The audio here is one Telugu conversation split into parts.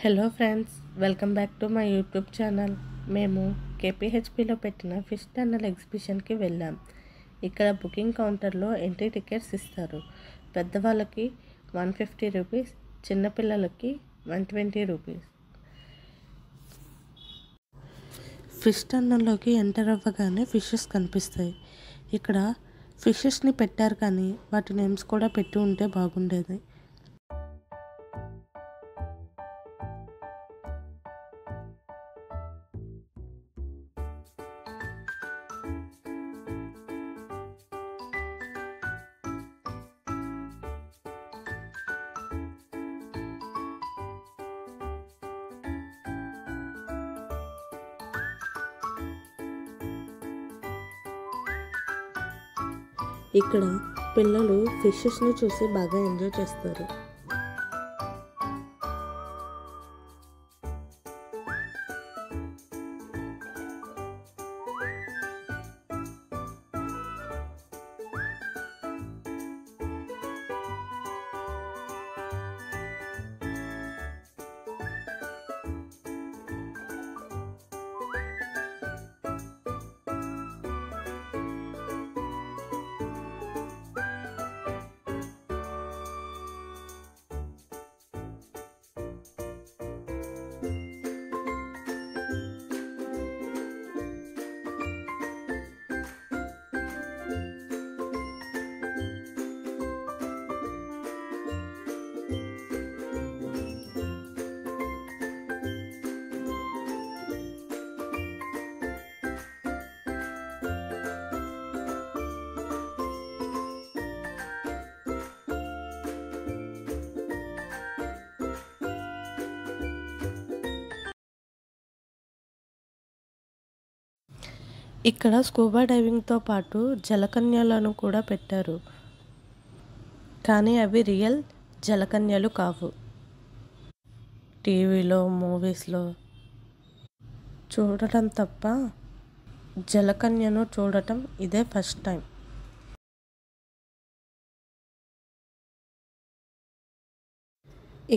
Hello friends, welcome back to my YouTube channel. మేము కేపీహెచ్పిలో పెట్టిన ఫిష్ టన్నల్ ఎగ్జిబిషన్కి వెళ్ళాం. ఇక్కడ బుకింగ్ కౌంటర్లో ఎంట్రీ టికెట్స్ ఇస్తారు. పెద్దవాళ్ళకి 150 రూపీస్, చిన్నపిల్లలకి 120 రూపీస్. ఫిష్ టన్నల్లోకి ఎంటర్ అవ్వగానే ఫిషెస్ కనిపిస్తాయి. ఇక్కడ ఫిషెస్ని పెట్టారు కానీ వాటి నేమ్స్ కూడా పెట్టి ఉంటే బాగుండేది. ఇక్కడ పిల్లలు ఫిషెస్ని చూసి బాగా ఎంజాయ్ చేస్తారు. ఇక్కడ స్కూబా డైవింగ్తో పాటు జలకన్యలను కూడా పెట్టారు, కానీ అవి రియల్ జలకన్యలు కావు. టీవీలో, మూవీస్లో చూడటం తప్ప జలకన్యను చూడటం ఇదే ఫస్ట్ టైం.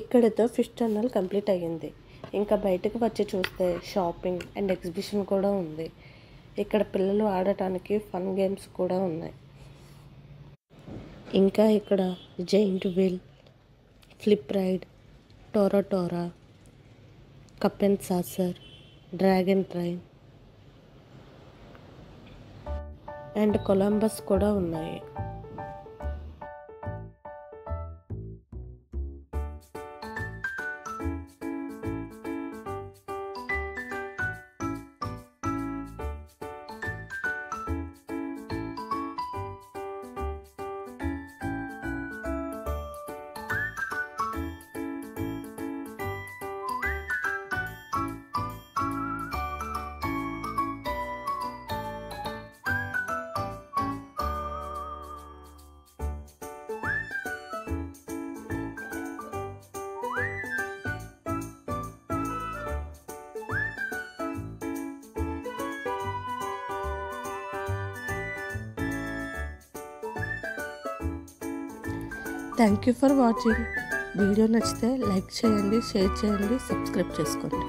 ఇక్కడితో ఫిష్ టన్నల్ కంప్లీట్ అయ్యింది. ఇంకా బయటకు వచ్చి చూస్తే షాపింగ్ అండ్ ఎగ్జిబిషన్ కూడా ఉంది. ఇక్కడ పిల్లలు ఆడటానికి ఫన్ గేమ్స్ కూడా ఉన్నాయి. ఇంకా ఇక్కడ జైంట్ వీల్, ఫ్లిప్ రైడ్, టోరా, cup and saucer, dragon train and Columbus కూడా ఉన్నాయి. Thank you for watching. Video నచ్చితే లైక్ చేయండి, షేర్ చేయండి, సబ్స్క్రైబ్ చేసుకోండి.